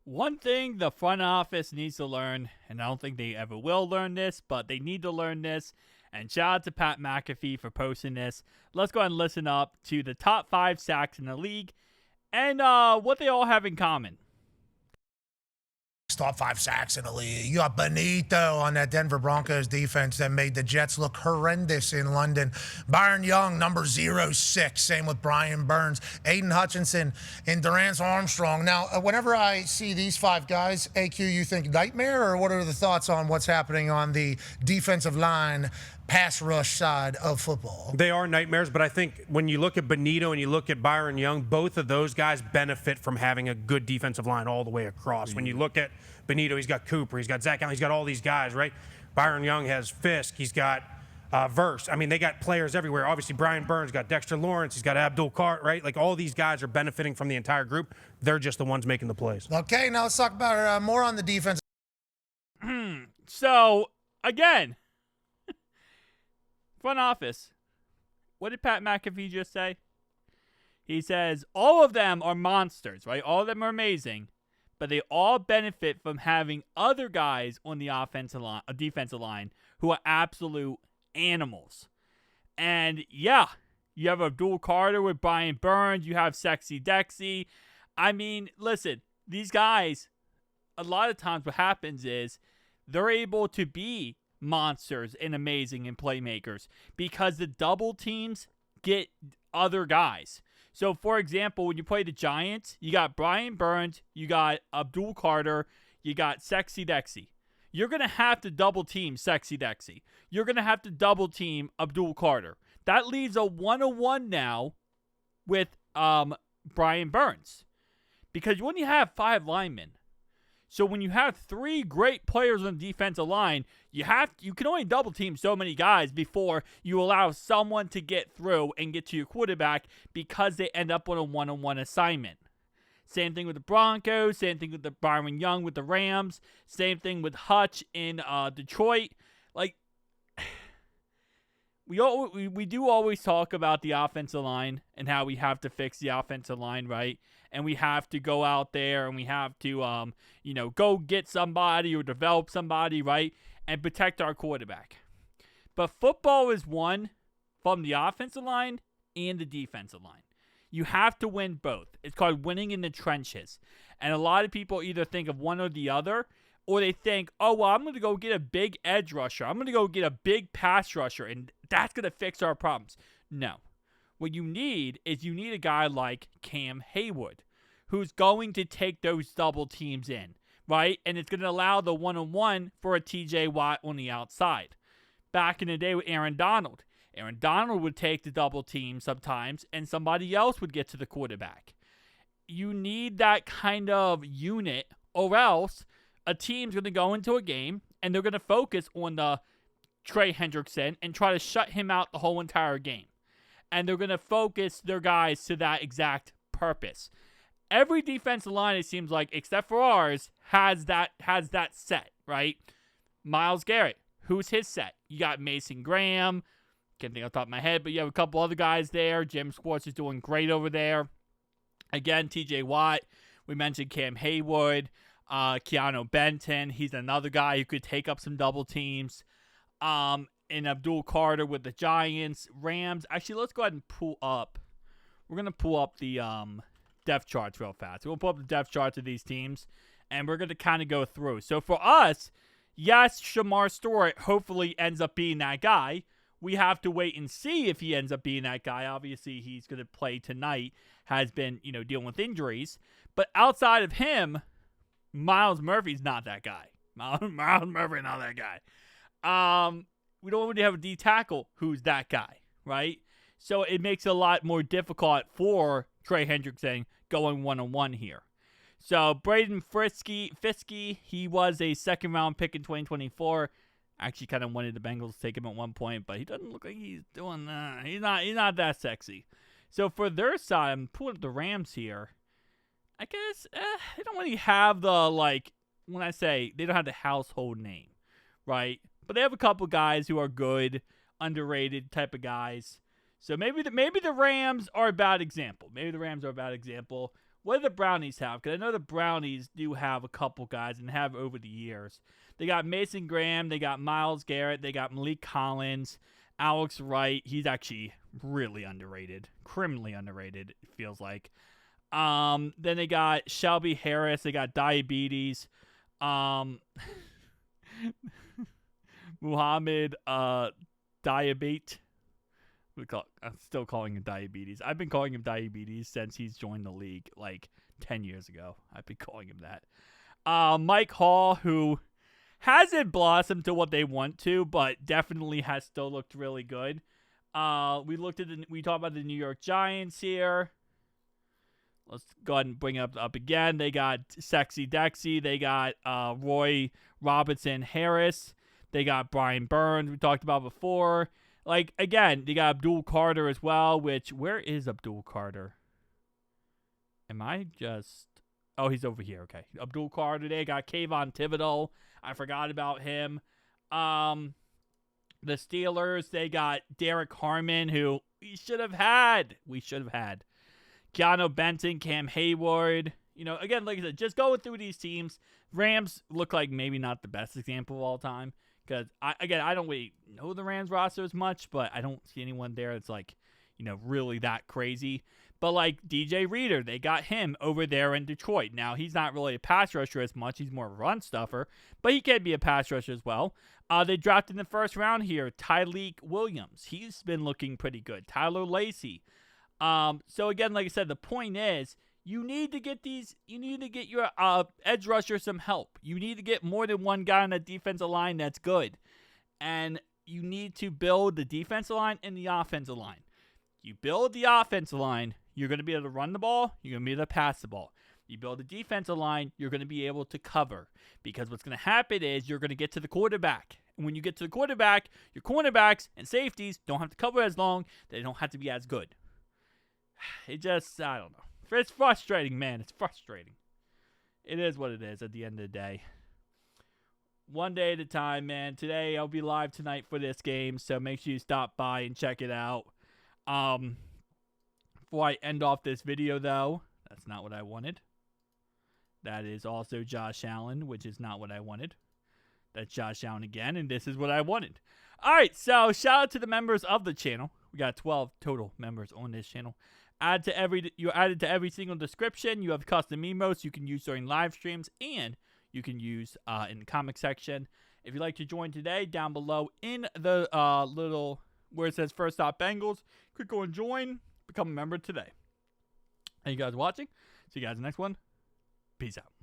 One thing the front office needs to learn, and I don't think they ever will learn this, but they need to learn this. And shout out to Pat McAfee for posting this. Let's go ahead and listen up to the top 5 sacks in the league and what they all have in common. Top 5 sacks in the league. You got Benito on that Denver Broncos defense that made the Jets look horrendous in London. Byron Young, number 06. Same with Brian Burns. Aiden Hutchinson and Durance Armstrong. Now, whenever I see these 5 guys, AQ, you think nightmare, or what are the thoughts on what's happening on the defensive line pass rush side of football? They are nightmares, but I think when you look at Benito and you look at Byron Young, both of those guys benefit from having a good defensive line all the way across. When you look at Benito, he's got Cooper, he's got Zach Allen, he's got all these guys, right? Byron Young has Fisk, he's got Verse. I mean, they got players everywhere. Obviously, Brian Burns got Dexter Lawrence, he's got Abdul Cart, right? Like, all these guys are benefiting from the entire group. They're just the ones making the plays. Okay, now let's talk about more on the defense. So, again, front office. What did Pat McAfee just say? He says all of them are monsters, right? All of them are amazing, but they all benefit from having other guys on the defensive line who are absolute animals. And yeah, you have Abdul Carter with Brian Burns. You have Sexy Dexy. I mean, listen, these guys, a lot of times what happens is they're able to be monsters and amazing and playmakers because the double teams get other guys. So, for example, when you play the Giants, you got Brian Burns, you got Abdul Carter, you got Sexy Dexy. You're going to have to double team Sexy Dexy. You're going to have to double team Abdul Carter. That leaves a 1-on-1 now with Brian Burns because you only have 5 linemen. So when you have 3 great players on the defensive line, you can only double team so many guys before you allow someone to get through and get to your quarterback because they end up on a 1-on-1 assignment. Same thing with the Broncos, same thing with the Byron Young with the Rams, same thing with Hutch in Detroit. Like, we do always talk about the offensive line and how we have to fix the offensive line, right? And we have to go out there and we have to, go get somebody or develop somebody, right? And protect our quarterback. But football is won from the offensive line and the defensive line. You have to win both. It's called winning in the trenches. And a lot of people either think of one or the other, or they think, oh, well, I'm going to go get a big edge rusher. I'm going to go get a big pass rusher, and that's going to fix our problems. No. What you need is a guy like Cam Haywood, who's going to take those double teams in, right? And it's going to allow the 1-on-1 for a TJ Watt on the outside. Back in the day with Aaron Donald would take the double team sometimes, and somebody else would get to the quarterback. You need that kind of unit, or else a team's going to go into a game, and they're going to focus on the Trey Hendrickson and try to shut him out the whole entire game. And they're going to focus their guys to that exact purpose. Every defensive line, it seems like, except for ours, has that set, right? Myles Garrett, who's his set? You got Mason Graham. Can't think off the top of my head, but you have a couple other guys there. Jim Schwartz is doing great over there. Again, TJ Watt. We mentioned Cam Haywood. Keanu Benton. He's another guy who could take up some double teams. And Abdul Carter with the Giants. Rams. Actually, let's go ahead and pull up. We're going to pull up the depth charts real fast. We'll pull up the depth charts of these teams, and we're going to kind of go through. So for us, yes, Shamar Stewart hopefully ends up being that guy. We have to wait and see if he ends up being that guy. Obviously, he's going to play tonight. Has been, dealing with injuries. But outside of him, Myles Murphy's not that guy. Myles Murphy not that guy. We don't really have a D tackle who's that guy, right? So it makes it a lot more difficult for Trey Hendrickson going 1-on-1 here. So Braden Fiskey, he was a second-round pick in 2024. Actually kind of wanted the Bengals to take him at one point, but he doesn't look like he's doing that. He's not that sexy. So for their side, I'm pulling up the Rams here. I guess they don't really have the, when I say they don't have the household name, right? But they have a couple guys who are good, underrated type of guys. So maybe the Rams are a bad example. what do the Brownies have? Because I know the Brownies do have a couple guys and have over the years. They got Mason Graham. They got Myles Garrett. They got Malik Collins. Alex Wright. He's actually really underrated. Criminally underrated, it feels like. Then they got Shelby Harris. They got Diabetes. Muhammad Diabete. I'm still calling him Diabetes. I've been calling him Diabetes since he's joined the league like 10 years ago. I've been calling him that. Mike Hall, who hasn't blossomed to what they want to, but definitely has still looked really good. We talked about the New York Giants here. Let's go ahead and bring it up again. They got Sexy Dexy. They got Roy Robinson Harris. They got Brian Burns, we talked about before. Like, again, they got Abdul Carter as well, where is Abdul Carter? Am I just... Oh, he's over here, okay. Abdul Carter, they got Kayvon Thibodeau. I forgot about him. The Steelers, they got Derek Harmon, who we should have had. Keanu Benton, Cam Hayward. You know, again, like I said, just going through these teams. Rams look like maybe not the best example of all time. Because, I don't really know the Rams roster as much, but I don't see anyone there that's, like, you know, really that crazy. But, like, DJ Reader, they got him over there in Detroit. Now, he's not really a pass rusher as much. He's more of a run stuffer. But he can be a pass rusher as well. They drafted in the first round here Tyleek Williams. He's been looking pretty good. Tyler Lacey. So, again, like I said, the point is, you need to get your edge rusher some help. You need to get more than one guy on the defensive line that's good. And you need to build the defensive line and the offensive line. You build the offensive line, you're going to be able to run the ball, you're going to be able to pass the ball. You build the defensive line, you're going to be able to cover. Because what's going to happen is you're going to get to the quarterback. And when you get to the quarterback, your cornerbacks and safeties don't have to cover as long. They don't have to be as good. It just, I don't know. It's frustrating, man. It's frustrating. It is what it is at the end of the day. One day at a time, man. Today, I'll be live tonight for this game, so make sure you stop by and check it out. Before I end off this video, though, that's not what I wanted. That is also Josh Allen, which is not what I wanted. That's Josh Allen again, and this is what I wanted. All right, so shout out to the members of the channel. We got 12 total members on this channel. You're added to every single description. You have custom emotes you can use during live streams, and you can use in the comment section. If you'd like to join today, down below in the little where it says First Stop Bengals, click on join, become a member today. Thank you guys for watching. See you guys in the next one. Peace out.